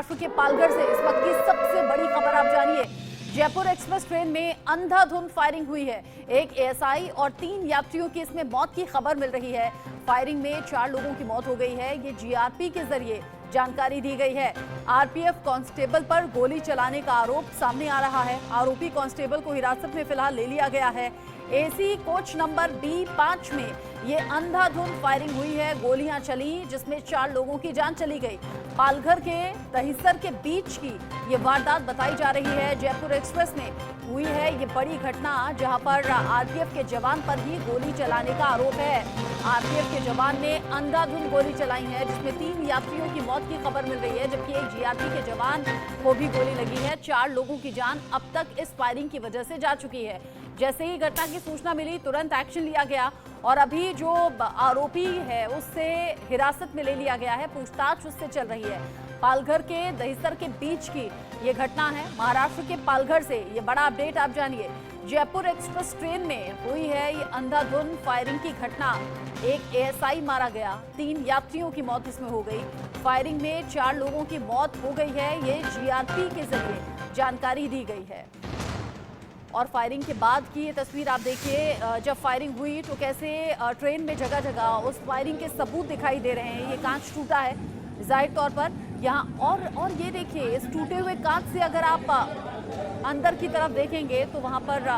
महाराष्ट्र के पालघर से इस वक्त की सबसे बड़ी खबर आप जानिए। जयपुर एक्सप्रेस ट्रेन में अंधाधुंध फायरिंग हुई है। एक एएसआई और 3 यात्रियों की इसमें मौत की खबर मिल रही है। फायरिंग में 4 लोगों की मौत हो गई है। ये जीआरपी के जरिए जानकारी दी गई है। आरपीएफ कांस्टेबल पर गोली चलाने का आरोप सामने आ रहा है। आरोपी कांस्टेबल को हिरासत में फिलहाल ले लिया गया है। एसी कोच नंबर B5 में ये अंधाधुंध फायरिंग हुई है। गोलियां चली जिसमें 4 लोगों की जान चली गई। पालघर के दहिसर के बीच की ये वारदात बताई जा रही है। जयपुर एक्सप्रेस में हुई है ये बड़ी घटना, जहां पर आरपीएफ के जवान पर ही गोली चलाने का आरोप है। आरपीएफ के जवान ने अंधाधुंध गोली चलाई है, जिसमें 3 यात्रियों की मौत की खबर मिल रही है, जबकि एक जीआरपी के जवान को भी गोली लगी है। 4 लोगों की जान अब तक इस फायरिंग की वजह से जा चुकी है। जैसे ही घटना की सूचना मिली तुरंत एक्शन लिया गया और अभी जो आरोपी है उससे हिरासत में ले लिया गया है। पूछताछ उससे चल रही है। पालघर के दहिसर के बीच की ये घटना है। महाराष्ट्र के पालघर से ये बड़ा अपडेट आप जानिए। जयपुर एक्सप्रेस ट्रेन में हुई है ये अंधाधुंध फायरिंग की घटना। एक एएसआई मारा गया, 3 यात्रियों की मौत इसमें हो गई। फायरिंग में 4 लोगों की मौत हो गई है। ये जीआरपी के जरिए जानकारी दी गई है। और फायरिंग के बाद की ये तस्वीर आप देखिए। जब फायरिंग हुई तो कैसे ट्रेन में जगह जगह उस फायरिंग के सबूत दिखाई दे रहे हैं। ये कांच टूटा है जाहिर तौर पर यहाँ, और ये देखिए इस टूटे हुए कांच से अगर आप अंदर की तरफ देखेंगे तो वहाँ पर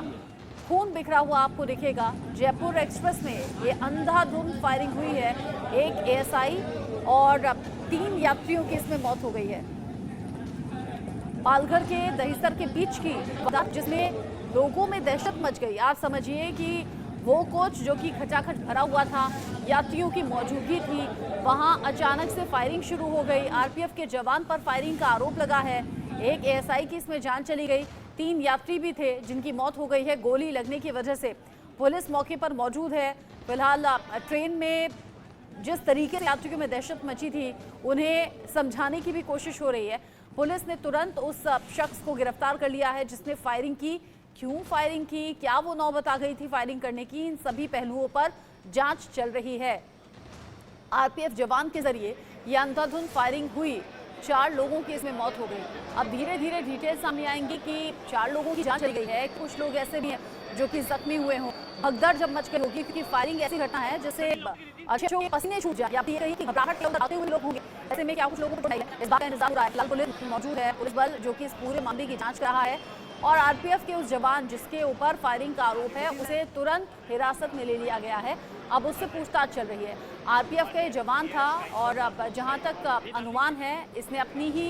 खून बिखरा हुआ आपको दिखेगा। जयपुर एक्सप्रेस में ये अंधाधुंध फायरिंग हुई है। एक एएसआई और 3 यात्रियों की इसमें मौत हो गई है। पालघर के दहिसर के बीच की जिसमें लोगों में दहशत मच गई। आप समझिए कि वो कोच जो कि खचाखच भरा हुआ था, यात्रियों की मौजूदगी थी, वहां अचानक से फायरिंग शुरू हो गई। आरपीएफ के जवान पर फायरिंग का आरोप लगा है। एक एएसआई की इसमें जान चली गई। 3 यात्री भी थे जिनकी मौत हो गई है गोली लगने की वजह से। पुलिस मौके पर मौजूद है। फिलहाल ट्रेन में जिस तरीके से यात्रियों में दहशत मची थी उन्हें समझाने की भी कोशिश हो रही है। पुलिस ने तुरंत उस शख्स को गिरफ्तार कर लिया है जिसने फायरिंग की। क्यों फायरिंग की, क्या वो नौबत आ गई थी फायरिंग करने की, इन सभी पहलुओं पर जांच चल रही है। आरपीएफ जवान के जरिए ये अंधाधुंध फायरिंग हुई। 4 लोगों की इसमें मौत हो गई। अब धीरे धीरे डिटेल सामने आएंगी कि 4 लोगों की जान चली गई है। कुछ लोग ऐसे भी हैं जो कि जख्मी हुए हों। भगदड़ जब मच गई होगी, क्योंकि फायरिंग ऐसी घटना है जैसे अच्छे पसीने छूट जाए या फिर कहीं की घबराहट के अंदर आते हुए लोग होंगे। ऐसे में क्या कुछ लोगों को पता है, इस बात का इंतजार हो रहा है। फिलहाल पुलिस मौजूद है, पुलिस बल जो कि इस पूरे मामले की जांच कर रहा है। और आरपीएफ के उस जवान जिसके ऊपर फायरिंग का आरोप है उसे तुरंत हिरासत में ले लिया गया है। अब उससे पूछताछ चल रही है। आरपीएफ का ये जवान था और अब जहां तक अनुमान है इसने अपनी ही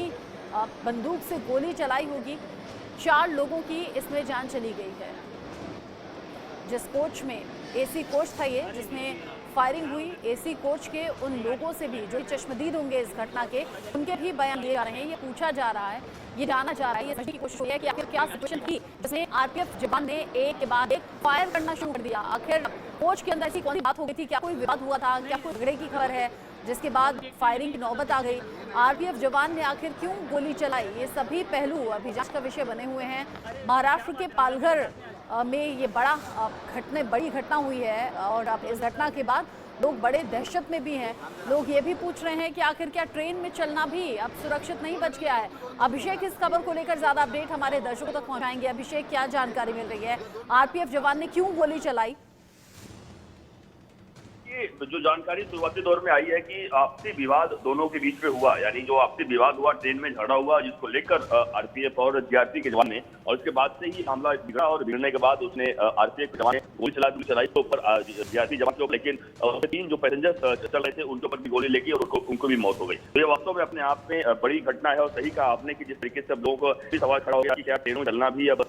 बंदूक से गोली चलाई होगी। 4 लोगों की इसमें जान चली गई है। जिस कोच में एसी कोच था ये जिसमें फायरिंग हुई, एसी कोच के उन लोगों से भी जो चश्मदीद होंगे इस घटना के, उनके भी बयान लिए जा रहे हैं। ये पूछा जा रहा है, ये जाना जा रहा है, ये समझने की कोशिश हो रही है कि आखिर क्या सिचुएशन थी जिसमें आरपीएफ जवान ने एक के बाद एक फायर करना शुरू कर दिया। आखिर कोच के अंदर ऐसी कौन सी बात हो गई थी, क्या कोई विवाद हुआ था, क्या कोई झगड़े की खबर है जिसके बाद फायरिंग की नौबत आ गई। आरपीएफ जवान ने आखिर क्यों गोली चलाई, ये सभी पहलू अभी जांच का विषय बने हुए हैं। महाराष्ट्र के पालघर में ये बड़ी घटना हुई है और अब इस घटना के बाद लोग बड़े दहशत में भी हैं। लोग ये भी पूछ रहे हैं कि आखिर क्या ट्रेन में चलना भी अब सुरक्षित नहीं बच गया है। अभिषेक इस खबर को लेकर ज्यादा अपडेट हमारे दर्शकों तक पहुंचाएंगे। अभिषेक, क्या जानकारी मिल रही है, आरपीएफ जवान ने क्यों गोली चलाई? जो जानकारी शुरुआती दौर में आई है कि आपसी विवाद दोनों के बीच में हुआ, यानी जो आपसी विवाद हुआ, ट्रेन में झगड़ा हुआ, जिसको लेकर आरपीएफ और जीआरपी के जवान ने, और उसके बाद से ही मामला बिगड़ा और बिगड़ने के बाद उसने आरपीएफ के जवान ने गोली चलाई के ऊपर जीआरपी जवान के ऊपर। लेकिन 3 जो पैसेंजर चल रहे थे उनके ऊपर भी गोली लगी और उनको भी मौत हो गई। तो ये वास्तव में अपने आप में बड़ी घटना है। और सही कहा आपने कि जिस तरीके से अब लोगों को सवाल खड़ा हो गया कि क्या ट्रेनों में चलना भी अब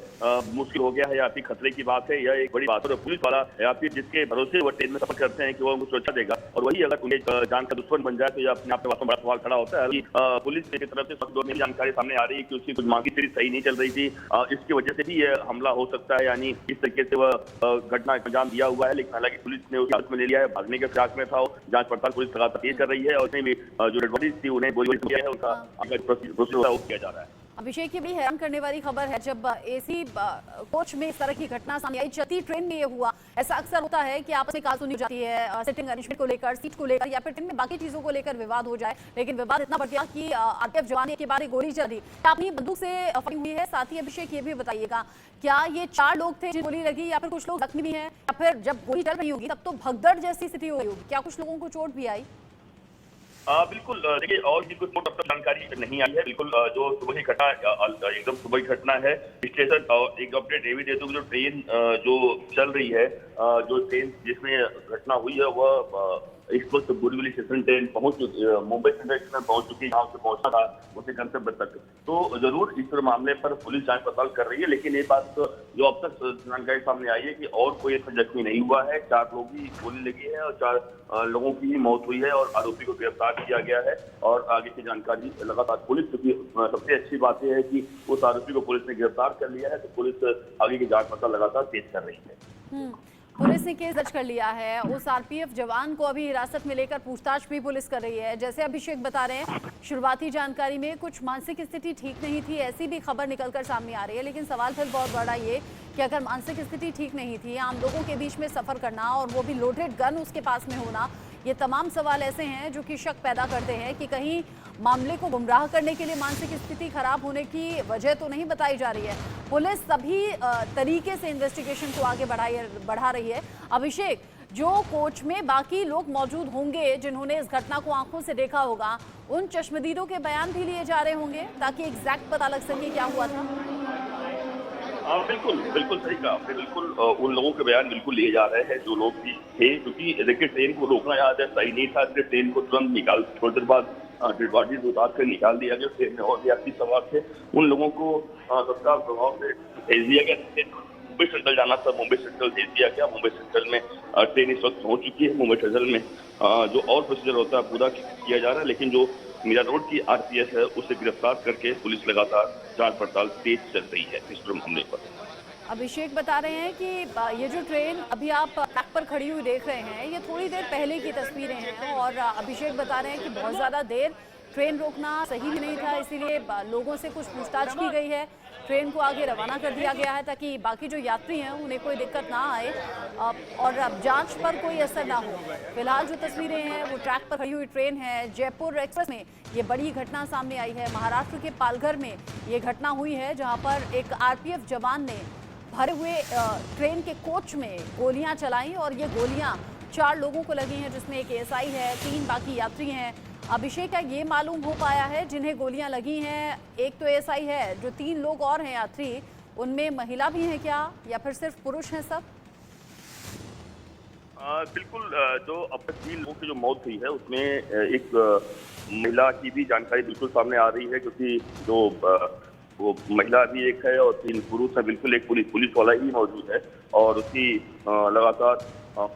मुश्किल हो गया है या फिर खतरे की बात है, यह एक बड़ी बात है। पुलिस वाला या फिर जिसके भरोसे वो ट्रेन में सफर करते हैं कि वो उनको सुरक्षा देगा, और वही अगर उन्हें जान का दुश्मन बन जाए तो यह अपने आप में बड़ा सवाल खड़ा होता है। अभी पुलिस की तरफ से सख्त दौर में जानकारी सामने आ रही है कि उसकी कुछ मांगी सीरीज सही नहीं चल रही थी, इसकी वजह से भी यह हमला हो सकता है। यानी इस तरीके से वह घटना अंजाम दिया हुआ है। लेकिन हालांकि पुलिस ने उसे हाथ में ले लिया है, भागने के फिराक में था। जांच पड़ताल पुलिस लगातार तेज कर रही है और उसमें भी जो डेड बॉडीज थी उन्हें गोली किया है, उनका प्रोसीजर किया जा रहा है। अभिषेक, ये बड़ी हैरान करने वाली खबर है। जब एसी कोच में इस तरह की घटना सामने आई, चलती ट्रेन में ये हुआ। ऐसा अक्सर होता है कि आपस में कहासुनी हो जाती है सिटिंग अरेंजमेंट को लेकर, सीट को लेकर, या फिर ट्रेन में बाकी चीजों को लेकर विवाद हो जाए। लेकिन विवाद इतना बढ़ गया कि आरपीएफ जवान के बारे गोली चल दी। क्या अपनी बंदूक से फायरिंग हुई है? साथ ही अभिषेक ये भी बताइएगा, क्या ये 4 लोग थे जिन्हें गोली लगी, या फिर कुछ लोग जख्मी भी हैं, या फिर जब गोली चल रही होगी तब तो भगदड़ जैसी स्थिति हो रही होगी, क्या कुछ लोगों को चोट भी आई? बिल्कुल, देखिए, और भी कुछ अब तक जानकारी नहीं आई है। बिल्कुल, जो सुबह की घटना, एकदम सुबह की घटना है। स्टेशन और एक अपडेट ये भी दे दूं कि जो ट्रेन जो चल रही है, जो ट्रेन जिसमें घटना हुई है, वह इस वक्त Borivali station train Mumbai central station पहुंच चुकी है। यहाँ से पहुंचना था उसके गंतव्य तक। तो जरूर इस मामले पर पुलिस जांच पड़ताल कर रही है, लेकिन ये बात जो अब तक जानकारी सामने आई है कि और कोई ऐसा जख्मी नहीं हुआ है। 4 लोग ही गोली लगी है और 4 लोगों की ही मौत हुई है और आरोपी को गिरफ्तार किया गया है। और आगे की जानकारी लगातार पुलिस, क्योंकि सबसे अच्छी बात यह है कि उस आरोपी को पुलिस ने गिरफ्तार कर लिया है, तो पुलिस आगे की जांच पड़ताल लगातार तेज कर रही है। पुलिस ने केस दर्ज कर लिया है। उस आरपीएफ जवान को अभी हिरासत में लेकर पूछताछ भी पुलिस कर रही है। जैसे अभिषेक बता रहे हैं, शुरुआती जानकारी में कुछ मानसिक स्थिति ठीक नहीं थी, ऐसी भी खबर निकलकर सामने आ रही है। लेकिन सवाल फिर बहुत बड़ा ये कि अगर मानसिक स्थिति ठीक नहीं थी, आम लोगों के बीच में सफर करना और वो भी लोडेड गन उसके पास में होना, ये तमाम सवाल ऐसे हैं जो कि शक पैदा करते हैं कि कहीं मामले को गुमराह करने के लिए मानसिक स्थिति खराब होने की वजह तो नहीं बताई जा रही है। पुलिस सभी तरीके से इन्वेस्टिगेशन को आगे बढ़ा रही है। अभिषेक, जो कोच में बाकी लोग मौजूद होंगे जिन्होंने इस घटना को आंखों से देखा होगा, उन चश्मदीदों के बयान भी लिए जा रहे होंगे ताकि एग्जैक्ट पता लग सके क्या हुआ था। बिल्कुल बिल्कुल सही कहा आपने। बिल्कुल उन लोगों के बयान बिल्कुल लिए जा रहे हैं जो लोग भी थे, क्योंकि देखिए, ट्रेन को रोकना याद है सही नहीं था। इसलिए ट्रेन को तुरंत निकाल, थोड़ी देर बाद डेड बॉडीज उतार कर निकाल दिया गया। ट्रेन में और यात्री सवार थे, उन लोगों को तत्काल प्रभाव से भेज दिया गया। मुंबई सेंट्रल जाना था, मुंबई सेंट्रल भेज दिया गया। मुंबई सेंट्रल में ट्रेन इस वक्त पहुंच चुकी है। मुंबई सेंट्रल में जो और प्रोसीजर होता है पूरा किया जा रहा है, लेकिन जो मीरा रोड की आरपीएफ है उसे गिरफ्तार करके पुलिस लगातार जांच पड़ताल तेज चल रही है इस पूरे मामले पर। अभिषेक बता रहे हैं कि ये जो ट्रेन अभी आप ट्रैक पर खड़ी हुई देख रहे हैं, ये थोड़ी देर पहले की तस्वीरें हैं। और अभिषेक बता रहे हैं कि बहुत ज़्यादा देर ट्रेन रोकना सही भी नहीं था, इसीलिए लोगों से कुछ पूछताछ की गई है। ट्रेन को आगे रवाना कर दिया गया है ताकि बाकी जो यात्री हैं उन्हें कोई दिक्कत ना आए और अब जांच पर कोई असर ना हो। फिलहाल जो तस्वीरें हैं वो ट्रैक पर खड़ी हुई ट्रेन है। जयपुर एक्सप्रेस में ये बड़ी घटना सामने आई है। महाराष्ट्र के पालघर में ये घटना हुई है, जहाँ पर एक आरपीएफ जवान ने भरे हुए ट्रेन के कोच में गोलियां चलाई और ये गोलियां 4 लोगों को लगी हैं, जिसमें एक एएसआई है, 3 बाकी यात्री हैं। अभिषेक, का ये मालूम हो पाया है जिन्हें गोलियां लगी हैं? एक तो एएसआई है, जो 3 लोग और हैं यात्री, उनमें महिला भी हैं क्या, या फिर सिर्फ पुरुष हैं सब? बिल्कुल, जो अब तक 3 लोगों की जो मौत हुई है उसमें एक महिला की भी जानकारी बिल्कुल सामने आ रही है, क्योंकि जो वो महिला भी एक है और 3 पुरुष है। बिल्कुल एक पुलिस वाला ही मौजूद है और उसकी लगातार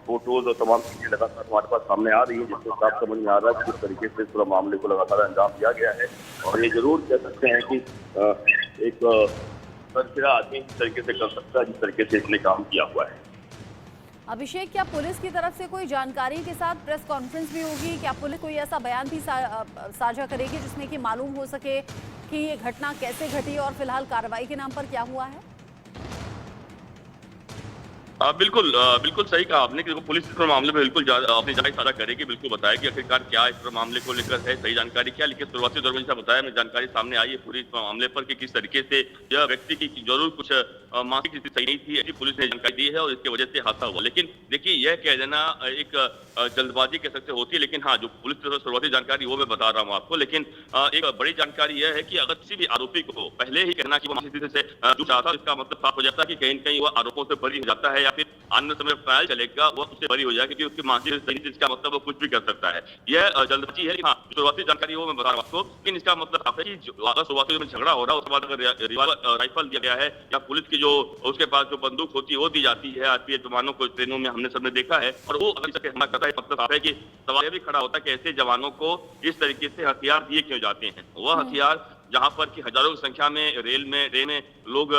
फोटोज और तमाम चीजें लगातार हमारे पास सामने आ रही है, जिससे साफ समझ में आ रहा है किस तरीके से पूरा मामले को लगातार अंजाम दिया गया है। और ये जरूर कह सकते हैं कि एक सरफिरा आदमी इस तरीके से कर सकता है जिस तरीके से इसने काम किया हुआ है। अभिषेक, क्या पुलिस की तरफ से कोई जानकारी के साथ प्रेस कॉन्फ्रेंस भी होगी? क्या पुलिस कोई ऐसा बयान भी साझा करेगी जिसमें कि मालूम हो सके कि ये घटना कैसे घटी और फिलहाल कार्रवाई के नाम पर क्या हुआ है? बिल्कुल सही कहा आपने कि पुलिस इस मामले में बिल्कुल अपनी जांच साझा करेगी, बिल्कुल बताया कि आखिरकार क्या इस मामले को लेकर है, सही जानकारी क्या। लेकिन शुरुआती दौर में जैसा बताया, मैं जानकारी सामने आई है पूरी इस मामले पर कि किस तरीके से यह व्यक्ति की जरूर कुछ मानसिक स्थिति सही नहीं थी, ऐसी पुलिस ने जानकारी दी है और इसकी वजह से हादसा हुआ। लेकिन देखिए, यह कह देना एक जल्दबाजी कह सकते होती है, लेकिन हाँ, जो पुलिस की शुरुआती जानकारी वो मैं बता रहा हूँ आपको। लेकिन एक बड़ी जानकारी यह है कि अगर किसी भी आरोपी को पहले ही कहना कि वो मानसिक स्थिति से जूझ रहा था, इसका मतलब साफ हो जाता है कि कहीं न कहीं वो आरोपों से बरी हो जाता है, या फिर आने समय ट्रायल चलेगा वो उससे बरी हो जाएगा, क्योंकि उसकी मानसिक स्थिति इसका मतलब वो कुछ भी कर सकता है। यह जल्दबाजी है। हाँ, शुरुआती जानकारी वो मैं बता रहा हूँ आपको, लेकिन इसका मतलब साफ है कि अगर शुरुआती में झगड़ा हो रहा है, उसके बाद अगर रिवॉल्वर राइफल दिया गया है या पुलिस की जो उसके पास जो बंदूक होती है वो दी जाती है आरपीएफ जवानों को, ट्रेनों में हमने सबने देखा है, और वो अगर हमला करता है, मतलब साफ है कि सवाल भी खड़ा होता है कि ऐसे जवानों को इस तरीके से हथियार दिए क्यों जाते हैं। वह हथियार जहां पर कि हजारों की संख्या में रेल में लोग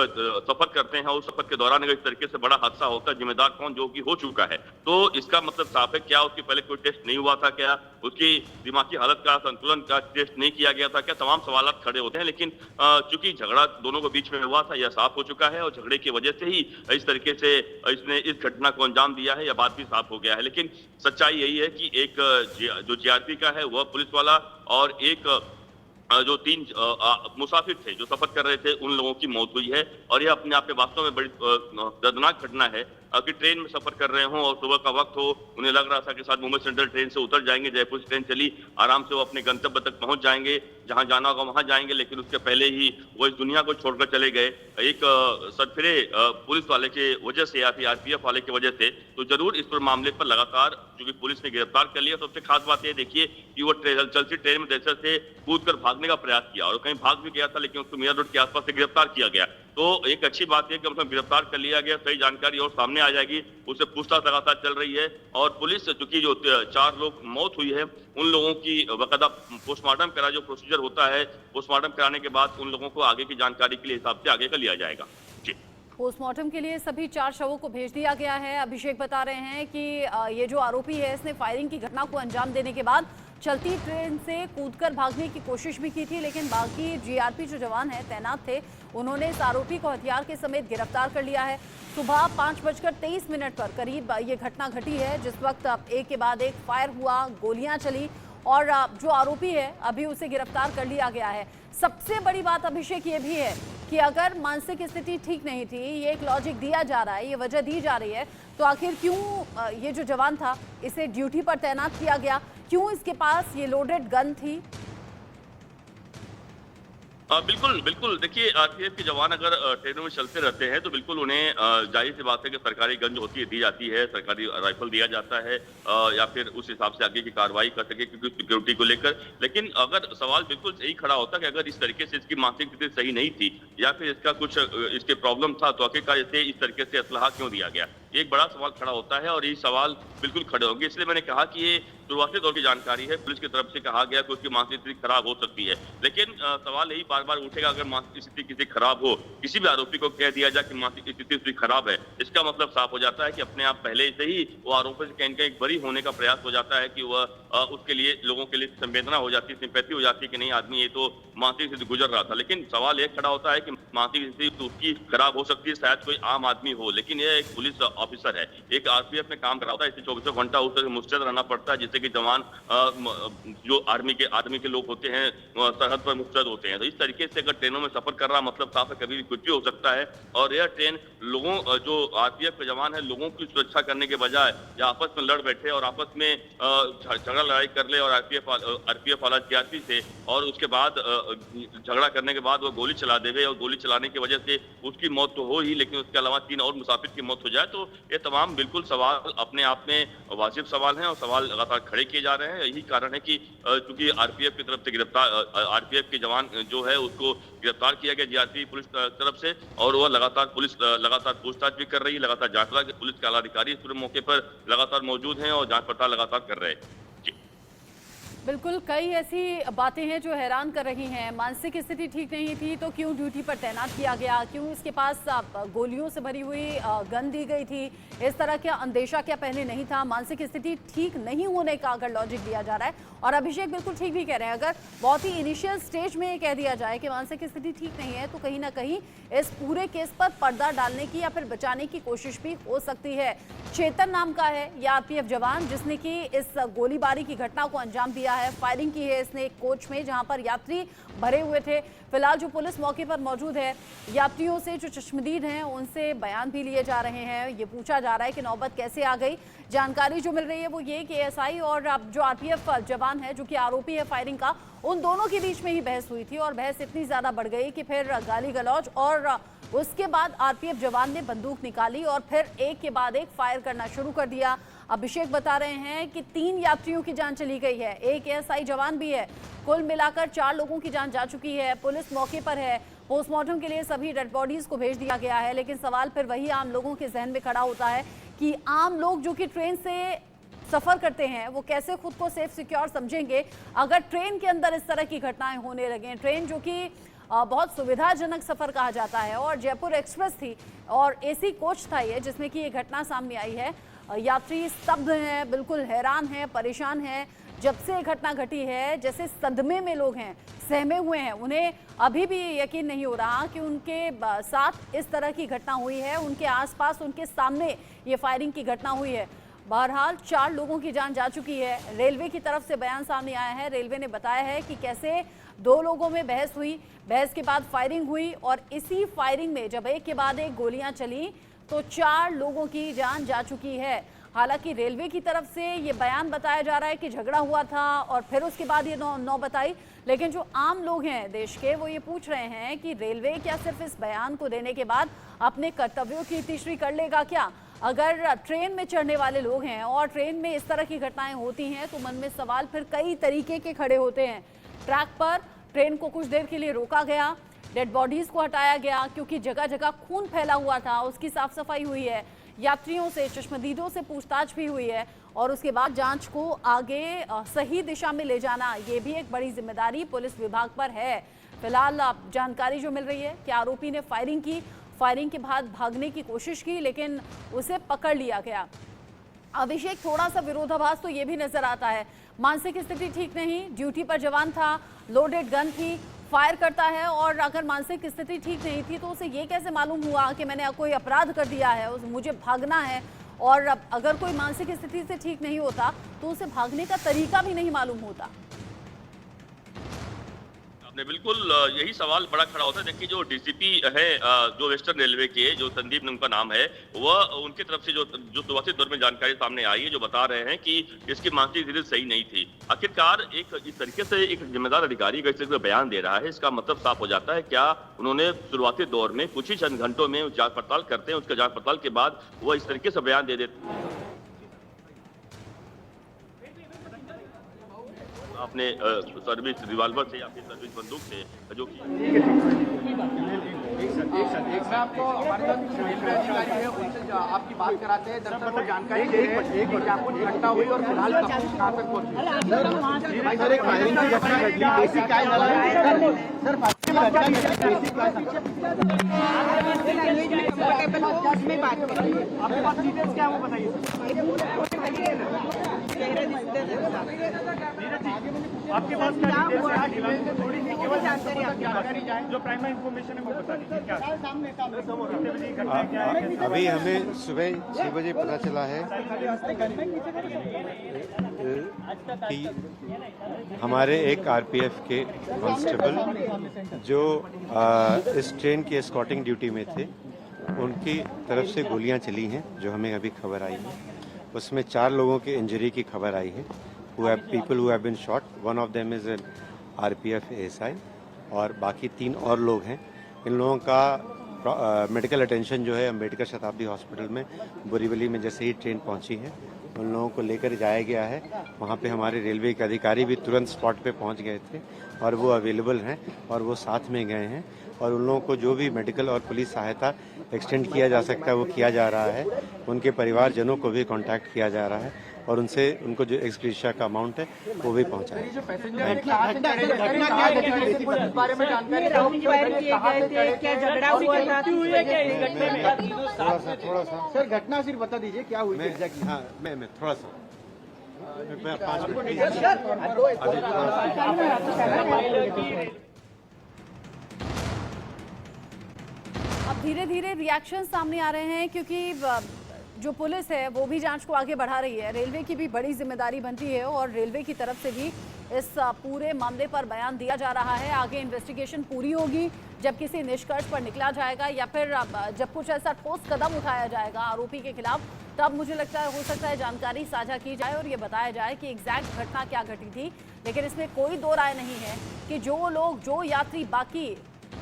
सफर करते हैं और उस सफर के दौरान अगर इस तरीके से बड़ा हादसा होता है, जिम्मेदार कौन, जो कि हो चुका है। तो इसका मतलब साफ है, क्या उसके पहले कोई टेस्ट नहीं हुआ था, क्या उसकी दिमागी हालत का, संतुलन का टेस्ट नहीं किया गया था, क्या तमाम सवाल खड़े होते हैं। लेकिन चूंकि झगड़ा दोनों के बीच में हुआ था, यह साफ हो चुका है और झगड़े की वजह से ही इस तरीके से इसने इस घटना को अंजाम दिया है, यह बात भी साफ हो गया है। लेकिन सच्चाई यही है कि एक जो जीआरपी का है वह पुलिस वाला और एक जो तीन मुसाफिर थे जो सफर कर रहे थे, उन लोगों की मौत हुई है। और यह अपने आप में वास्तव में बड़ी दर्दनाक घटना है कि ट्रेन में सफर कर रहे हों और सुबह का वक्त हो, उन्हें लग रहा था कि शायद मुंबई सेंट्रल ट्रेन से उतर जाएंगे, जयपुर से ट्रेन चली, आराम से वो अपने गंतव्य तक पहुंच जाएंगे, जहां जाना होगा वहां जाएंगे, लेकिन उसके पहले ही वो इस दुनिया को छोड़कर चले गए एक सरफिरे पुलिस वाले के वजह से या फिर आरपीएफ वाले की वजह से। तो जरूर इस पर मामले पर लगातार चूंकि पुलिस ने गिरफ्तार कर लिया। सबसे खास बात यह देखिए कि वो चलती ट्रेन में दहशत से कूदकर भागने का प्रयास किया और कहीं भाग भी गया था, लेकिन उसको मियां रोड के आसपास से गिरफ्तार किया गया। तो एक अच्छी बात है कि मतलब गिरफ्तार कर लिया गया, सही जानकारी और सामने आ जाएगी, उससे पूछताछ लगातार चल रही है। और पुलिस चूंकि जो 4 लोग मौत हुई है, उन लोगों की बकायदा पोस्टमार्टम करा, जो प्रोसीजर होता है, पोस्टमार्टम कराने के बाद उन लोगों को आगे की जानकारी के लिए हिसाब से आगे का लिया जाएगा। जी, पोस्टमार्टम के लिए सभी 4 शवों को भेज दिया गया है। अभिषेक बता रहे हैं कि ये जो आरोपी है, इसने फायरिंग की घटना को अंजाम देने के बाद चलती ट्रेन से कूदकर भागने की कोशिश भी की थी, लेकिन बाकी जीआरपी जो जवान है तैनात थे, उन्होंने इस आरोपी को हथियार के समेत गिरफ्तार कर लिया है। सुबह 5:23 पर करीब ये घटना घटी है, जिस वक्त एक के बाद एक फायर हुआ, गोलियां चली और जो आरोपी है अभी उसे गिरफ्तार कर लिया गया है। सबसे बड़ी बात अभिषेक ये भी है कि अगर मानसिक स्थिति ठीक नहीं थी, ये एक लॉजिक दिया जा रहा है, ये वजह दी जा रही है, तो आखिर क्यों ये जो जवान था इसे ड्यूटी पर तैनात किया गया, क्यों इसके पास ये लोडेड गन थी? बिल्कुल बिल्कुल, देखिए आरपीएफ के जवान अगर ट्रेनों में चलते रहते हैं तो बिल्कुल उन्हें जाहिर सी बात है कि सरकारी गन जो होती है दी जाती है, सरकारी राइफल दिया जाता है या फिर उस हिसाब से आगे की कार्रवाई कर सके क्योंकि सिक्योरिटी को लेकर। लेकिन अगर सवाल बिल्कुल सही खड़ा होता कि अगर इस तरीके से इसकी मानसिक स्थिति सही नहीं थी या फिर इसका कुछ इसके प्रॉब्लम था, तो आखिरकार इसे इस तरीके से असलहा क्यों दिया गया, एक बड़ा सवाल खड़ा होता है और ये सवाल बिल्कुल खड़े होंगे। इसलिए मैंने कहा कि ये शुरुआती दौर की जानकारी है, पुलिस की तरफ से कहा गया कि उसकी मानसिक स्थिति खराब हो सकती है। लेकिन सवाल यही बार बार उठेगा, अगर मानसिक स्थिति किसी खराब हो, किसी भी आरोपी को कह दिया जाए कि मानसिक स्थिति उसकी खराब है, इसका मतलब साफ हो जाता है कि अपने आप पहले से ही वो आरोपी से कहीं ना कहीं बरी होने का प्रयास हो जाता है कि वह उसके लिए लोगों के लिए संवेदना हो जाती है, सिंपैथी हो जाती है कि नहीं आदमी ये तो मानसिक स्थिति गुजर रहा था। लेकिन सवाल ये खड़ा होता है कि मानसिक स्थिति तो उसकी खराब हो सकती है, शायद कोई आम आदमी हो, लेकिन यह एक पुलिस ऑफिसर है, एक आरपीएफ में काम कर रहा होता है, इसे 24 घंटा उस तरह मुस्तैद रहना पड़ता है जिससे कि जवान जो आर्मी के लोग होते हैं सरहद पर मुस्तैद होते हैं। तो इस तरीके से अगर ट्रेनों में सफर कर रहा मतलब साफ है कभी भी कुछ भी हो सकता है। और यह ट्रेन लोगों जो आरपीएफ के जवान है लोगों की सुरक्षा करने के बजाय या आपस में लड़ बैठे और आपस में झगड़ा लड़ाई कर ले और आरपीएफ वाला जीआरपी से और उसके बाद झगड़ा करने के बाद वो गोली चला देवे और गोली चलाने की वजह से उसकी मौत तो हो ही, लेकिन उसके अलावा 3 और मुसाफिर की मौत हो जाए, तो ये तमाम बिल्कुल सवाल अपने आप में वाजिब सवाल हैं और सवाल लगातार खड़े किए जा रहे हैं। यही कारण है कि चूंकि आरपीएफ की तरफ से आरपीएफ के जवान जो है उसको गिरफ्तार किया गया जीआरपी पुलिस तरफ से और वह लगातार पूछताछ भी कर रही है, लगातार जांच पुलिस के आला अधिकारी इस पूरे मौके पर लगातार मौजूद हैं और जांच पड़ताल लगातार कर रहे हैं। बिल्कुल, कई ऐसी बातें हैं जो हैरान कर रही हैं। मानसिक स्थिति ठीक नहीं थी तो क्यों ड्यूटी पर तैनात किया गया, क्यों इसके पास गोलियों से भरी हुई गन दी गई थी, इस तरह का अंदेशा क्या पहले नहीं था? मानसिक स्थिति ठीक नहीं होने का अगर लॉजिक दिया जा रहा है, और अभिषेक बिल्कुल ठीक भी कह रहे हैं, अगर बहुत ही इनिशियल स्टेज में ये कह दिया जाए कि मानसिक स्थिति ठीक नहीं है, तो कहीं ना कहीं इस पूरे केस पर पर्दा डालने की या फिर बचाने की कोशिश भी हो सकती है। चेतन नाम का है ये आरपीएफ जवान जिसने कि इस गोलीबारी की घटना को अंजाम दिया है। फायरिंग की है इसने एक कोच में जहां पर यात्री भरे हुए थे। फिलहाल जो पुलिस मौके पर मौजूद है, यात्रियों से जो चश्मदीद हैं उनसे बयान भी लिए जा रहे हैं। ये पूछा जा रहा है कि नौबत कैसे आ गई। जानकारी जो मिल रही है वो ये कि एएसआई और जो आरपीएफ जवान है जो कि आरोपी है फायरिंग का, उन दोनों के बीच में ही बहस हुई थी और बहस इतनी ज्यादा बढ़ गई कि फिर गाली गलौज और उसके बाद आरपीएफ जवान ने बंदूक निकाली और फिर एक के बाद एक फायर करना शुरू कर दिया। अभिषेक बता रहे हैं कि 3 यात्रियों की जान चली गई है, एक एएसआई जवान भी है। कुल मिलाकर 4 लोगों की जान जा चुकी है। पुलिस मौके पर है, पोस्टमार्टम के लिए सभी डेड बॉडीज को भेज दिया गया है। लेकिन सवाल फिर वही आम लोगों के जहन में खड़ा होता है कि आम लोग जो कि ट्रेन से सफर करते हैं वो कैसे खुद को सेफ सिक्योर समझेंगे अगर ट्रेन के अंदर इस तरह की घटनाएं होने लगे। ट्रेन जो कि बहुत सुविधाजनक सफर कहा जाता है और जयपुर एक्सप्रेस थी और एसी कोच था ये, जिसमें कि ये घटना सामने आई है। यात्री स्तब्ध हैं, बिल्कुल हैरान हैं, परेशान हैं। जब से घटना घटी है जैसे सदमे में लोग हैं, सहमे हुए हैं। उन्हें अभी भी यकीन नहीं हो रहा कि उनके साथ इस तरह की घटना हुई है, उनके आसपास उनके सामने ये फायरिंग की घटना हुई है। बहरहाल 4 लोगों की जान जा चुकी है। रेलवे की तरफ से बयान सामने आया है। रेलवे ने बताया है कि कैसे 2 लोगों में बहस हुई, बहस के बाद फायरिंग हुई और इसी फायरिंग में जब एक के बाद एक गोलियां चली तो 4 लोगों की जान जा चुकी है। हालांकि रेलवे की तरफ से ये बयान बताया जा रहा है कि झगड़ा हुआ था और फिर उसके बाद ये नौ बताई, लेकिन जो आम लोग हैं देश के वो ये पूछ रहे हैं कि रेलवे क्या सिर्फ इस बयान को देने के बाद अपने कर्तव्यों की तीसरी कर लेगा क्या? अगर ट्रेन में चढ़ने वाले लोग हैं और ट्रेन में इस तरह की घटनाएं होती हैं तो मन में सवाल फिर कई तरीके के खड़े होते हैं। ट्रैक पर ट्रेन को कुछ देर के लिए रोका गया, डेड बॉडीज को हटाया गया क्योंकि जगह जगह खून फैला हुआ था, उसकी साफ सफाई हुई है। यात्रियों से, चश्मदीदों से पूछताछ भी हुई है और उसके बाद जांच को आगे सही दिशा में ले जाना, ये भी एक बड़ी जिम्मेदारी पुलिस विभाग पर है। फिलहाल जानकारी जो मिल रही है कि आरोपी ने फायरिंग के बाद भागने की कोशिश की लेकिन उसे पकड़ लिया गया। अभिषेक, थोड़ा सा विरोधाभास तो ये भी नजर आता है। मानसिक स्थिति ठीक नहीं, ड्यूटी पर जवान था, लोडेड गन थी, फायर करता है और अगर मानसिक स्थिति ठीक नहीं थी तो उसे ये कैसे मालूम हुआ कि मैंने कोई अपराध कर दिया है, मुझे भागना है। और अगर कोई मानसिक स्थिति से ठीक नहीं होता तो उसे भागने का तरीका भी नहीं मालूम होता। आपने बिल्कुल यही सवाल बड़ा खड़ा होता है। देखिए जो डीसीपी है जो वेस्टर्न रेलवे के, जो संदीप उनका नाम है, वह उनकी तरफ से जो शुरुआती दौर में जानकारी सामने आई है, जो बता रहे हैं कि इसकी मानसिक स्थिति सही नहीं थी। आखिरकार एक इस तरीके से एक जिम्मेदार अधिकारी अगर इस तरह का बयान दे रहा है, इसका मतलब साफ हो जाता है क्या उन्होंने शुरुआती दौर में कुछ ही चंद घंटों में जांच पड़ताल करते हैं, उसका जांच पड़ताल के बाद वह इस तरीके से बयान दे देते हैं। अपने सर्विस रिवॉल्वर से या फिर सर्विस बंदूक से जो कि आपको हमारे रेलवे अधिकारी है उनसे आपकी बात कराते हैं। दरअसल वो जानकारी दे रहे हैं कि क्या कुछ घटना हुई और फिलहाल कहाँ तक पहुंची। सर एक फायरिंग की घटना घटी, ऐसी क्या सर आपके पास डिटेल्स क्या है वो बताइए। आपके पास थोड़ी सी केवल जानकारी जाए, जो प्राइमरी इंफॉर्मेशन है वो बता दीजिए। क्या अभी हमें सुबह 6 बजे पता चला है कि हमारे एक आरपीएफ के कांस्टेबल जो इस ट्रेन की एस्कॉर्टिंग ड्यूटी में थे, उनकी तरफ से गोलियां चली हैं, जो हमें अभी खबर आई है। उसमें 4 लोगों के इंजरी की खबर आई है। people who have been shot, one of them is an RPF ASI और बाकी 3 और लोग हैं। इन लोगों का मेडिकल अटेंशन जो है अम्बेडकर शताब्दी हॉस्पिटल में बोरीवली में जैसे ही ट्रेन पहुंची है उन लोगों को लेकर जाया गया है। वहां पे हमारे रेलवे के अधिकारी भी तुरंत स्पॉट पे पहुंच गए थे और वो अवेलेबल हैं और वो साथ में गए हैं और उन लोगों को जो भी मेडिकल और पुलिस सहायता एक्सटेंड किया जा सकता है वो किया जा रहा है। उनके परिवारजनों को भी कांटेक्ट किया जा रहा है और उनसे उनको जो एक्सग्रेशिया का अमाउंट है वो भी पहुंचाया। थोड़ा सा सर घटना सिर्फ बता दीजिए क्या हुई। हाँ मैं थोड़ा सा 5 मिनट अब धीरे धीरे रिएक्शन सामने आ रहे हैं क्योंकि जो पुलिस है वो भी जांच को आगे बढ़ा रही है। रेलवे की भी बड़ी जिम्मेदारी बनती है और रेलवे की तरफ से भी इस पूरे मामले पर बयान दिया जा रहा है। आगे इन्वेस्टिगेशन पूरी होगी, जब किसी निष्कर्ष पर निकला जाएगा या फिर जब कुछ ऐसा ठोस कदम उठाया जाएगा आरोपी के खिलाफ, तब मुझे लगता है हो सकता है जानकारी साझा की जाए और ये बताया जाए कि एग्जैक्ट घटना क्या घटी थी। लेकिन इसमें कोई दो राय नहीं है कि जो यात्री बाकी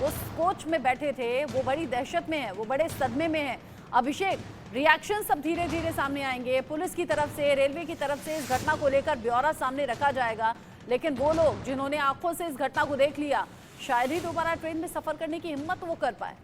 उस कोच में बैठे थे वो बड़ी दहशत में है, वो बड़े सदमे में है। अभिषेक, रिएक्शन सब धीरे धीरे सामने आएंगे। पुलिस की तरफ से, रेलवे की तरफ से इस घटना को लेकर ब्यौरा सामने रखा जाएगा, लेकिन वो लोग जिन्होंने आंखों से इस घटना को देख लिया शायद ही दोबारा ट्रेन में सफर करने की हिम्मत वो कर पाए।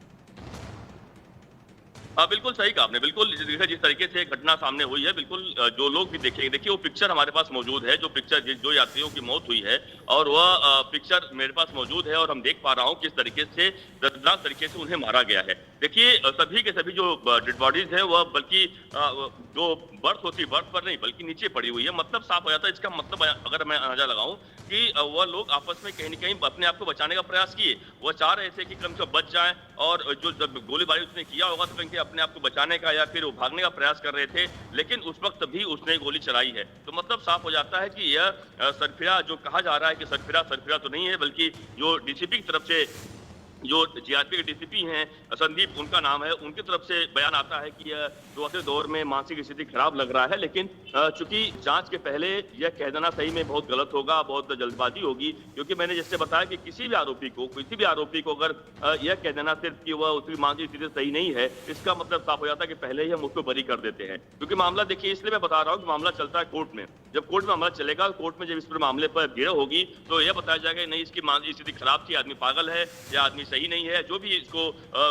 हाँ, बिल्कुल सही कहा आपने। बिल्कुल जिस तरीके से घटना सामने हुई है, बिल्कुल जो लोग भी देखेंगे, देखिए वो पिक्चर हमारे पास मौजूद है, जो पिक्चर जो यात्रियों की मौत हुई है, और वह पिक्चर मेरे पास मौजूद है, और हम देख पा रहा हूँ किस तरीके से दर्दनाक तरीके से उन्हें मारा गया है। देखिए सभी के सभी जो डेड बॉडीज हैं वह बल्कि जो बर्थ होती है, बर्थ पर नहीं बल्कि नीचे पड़ी हुई है। मतलब साफ हो जाता है, इसका मतलब अगर मैं अंदाजा लगाऊं कि वह लोग आपस में कहीं न कहीं अपने आप को बचाने का प्रयास किए। वह चाह रहे थे कि कम से कम बच जाएं, और जो जब गोलीबारी उसने किया होगा तो कहीं अपने आप को बचाने का या फिर वो भागने का प्रयास कर रहे थे, लेकिन उस वक्त भी उसने गोली चलाई है। तो मतलब साफ हो जाता है कि यह सरफिरा जो कहा जा रहा है कि सरफिरा तो नहीं है, बल्कि जो डीसीपी की तरफ से जो जीआरपी के डीसीपी हैं संदीप, उनका नाम है, उनकी तरफ से बयान आता है कि यह शुरुआती दौर में मानसिक स्थिति खराब लग रहा है, लेकिन चूंकि जांच के पहले यह कह देना सही में बहुत गलत होगा, बहुत जल्दबाजी होगी, क्योंकि मैंने जैसे बताया कि किसी भी आरोपी को अगर यह कह देना सिर्फ कि वह उसकी मानसिक स्थिति सही नहीं है, इसका मतलब साफ हो जाता है कि पहले ही हम उसको बरी कर देते हैं। क्योंकि मामला देखिए, इसलिए मैं बता रहा हूँ कि मामला चलता है कोर्ट में। जब कोर्ट में मामला चलेगा, कोर्ट में जब इस पर मामले पर गिरह होगी तो यह बताया जाएगा नहीं इसकी मानसिक स्थिति खराब थी, आदमी पागल है या आदमी सही नहीं है, जो भी इसको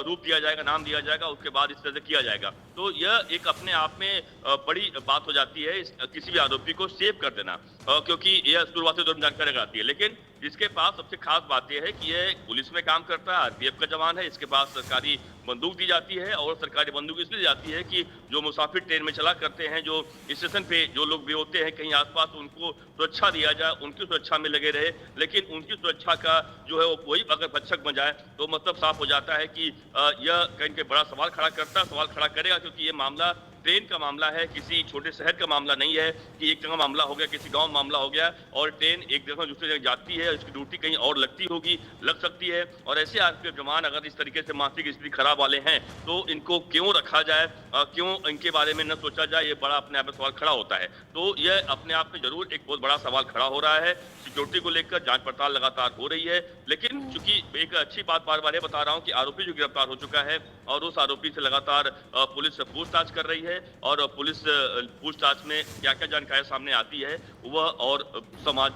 रूप दिया जाएगा, नाम दिया जाएगा, उसके बाद इस तरह से किया जाएगा। तो यह एक अपने आप में बड़ी बात हो जाती है किसी भी आरोपी को सेव कर देना, क्योंकि यह शुरुआती दौर में जानकारी लगाती है। लेकिन जिसके पास सबसे खास बात यह है कि यह पुलिस में काम करता है, आरपीएफ का जवान है, इसके पास सरकारी बंदूक दी जाती है, और सरकारी बंदूक इसलिए जाती है कि जो मुसाफिर ट्रेन में चला करते हैं, जो स्टेशन पे जो लोग भी होते हैं कहीं आसपास, उनको सुरक्षा दिया जाए, उनकी सुरक्षा में लगे रहे। लेकिन उनकी सुरक्षा का जो है वो कोई अगर भक्षक बन जाए तो मतलब साफ हो जाता है कि यह कहीं के बड़ा सवाल खड़ा करेगा, क्योंकि ये मामला ट्रेन का मामला है, किसी छोटे शहर का मामला नहीं है कि एक जगह मामला हो गया, किसी गांव मामला हो गया और ट्रेन एक जगह दूसरी जगह जाती है, इसकी ड्यूटी कहीं और लग सकती है। और ऐसे आरपीएफ जवान अगर इस तरीके से मानसिक स्थिति खराब वाले हैं तो इनको क्यों रखा जाए, क्यों इनके बारे में न सोचा जाए, ये बड़ा अपने आप में सवाल खड़ा होता है। तो यह अपने आप में जरूर एक बहुत बड़ा सवाल खड़ा हो रहा है। सिक्योरिटी को लेकर जांच पड़ताल लगातार हो रही है, लेकिन चूंकि एक अच्छी बात बार बार ये बता रहा हूँ कि आरोपी जो गिरफ्तार हो चुका है और उस आरोपी से लगातार पुलिस पूछताछ कर रही है, और पुलिस पूछताछ में क्या क्या जानकारी सामने आती है वह और समाज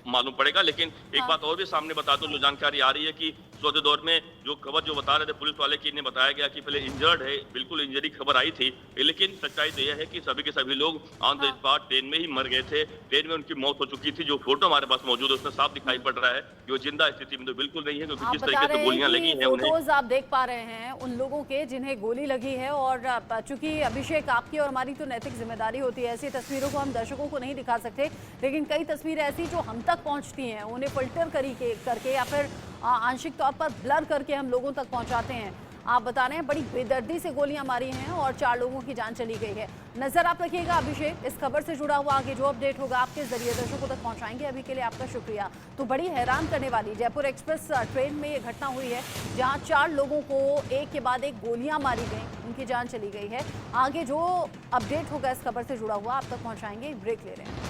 मालूम पड़ेगा। लेकिन एक बात और भी सामने बता दूं, जो जानकारी आ रही है कि चौथे दौर में जो खबर जो बता रहे थे पुलिस वाले की, इन्हें बताया गया कि पहले इंजर्ड है, बिल्कुल इंजरी खबर आई थी, लेकिन सच्चाई तो यह है कि सभी के सभी लोग ऑन द स्पॉट ट्रेन में ही मर गए थे, ट्रेन में उनकी मौत हो चुकी थी। जो फोटो हमारे पास मौजूद है उसमें साफ दिखाई पड़ रहा है कि वो जिंदा स्थिति में तो बिल्कुल नहीं है, क्योंकि जिस तरीके से गोलियां लगी हैं उन्हें। आप देख पा रहे हैं उन लोगों के जिन्हें गोली लगी है, और चूंकि अभिषेक आपकी और हमारी तो नैतिक जिम्मेदारी होती है, ऐसी तस्वीरों को हम दर्शकों को नहीं दिखा सकते, लेकिन कई तस्वीरें ऐसी जो हम तक पहुंचती हैं उन्हें फिल्टर करके या फिर आंशिक तौर पर ब्लर करके हम लोगों तक पहुंचाते हैं। आप बता रहे हैं बड़ी बेदर्दी से गोलियां मारी हैं और 4 लोगों की जान चली गई है। नजर आप रखिएगा अभिषेक, इस खबर से जुड़ा हुआ आगे जो अपडेट होगा आपके जरिए दर्शकों तक पहुंचाएंगे। अभी के लिए आपका शुक्रिया। तो बड़ी हैरान करने वाली जयपुर एक्सप्रेस ट्रेन में ये घटना हुई है जहां 4 लोगों को एक के बाद एक गोलियां मारी गई, उनकी जान चली गई है। आगे जो अपडेट होगा इस खबर से जुड़ा हुआ आप तक पहुंचाएंगे। ब्रेक ले रहे हैं।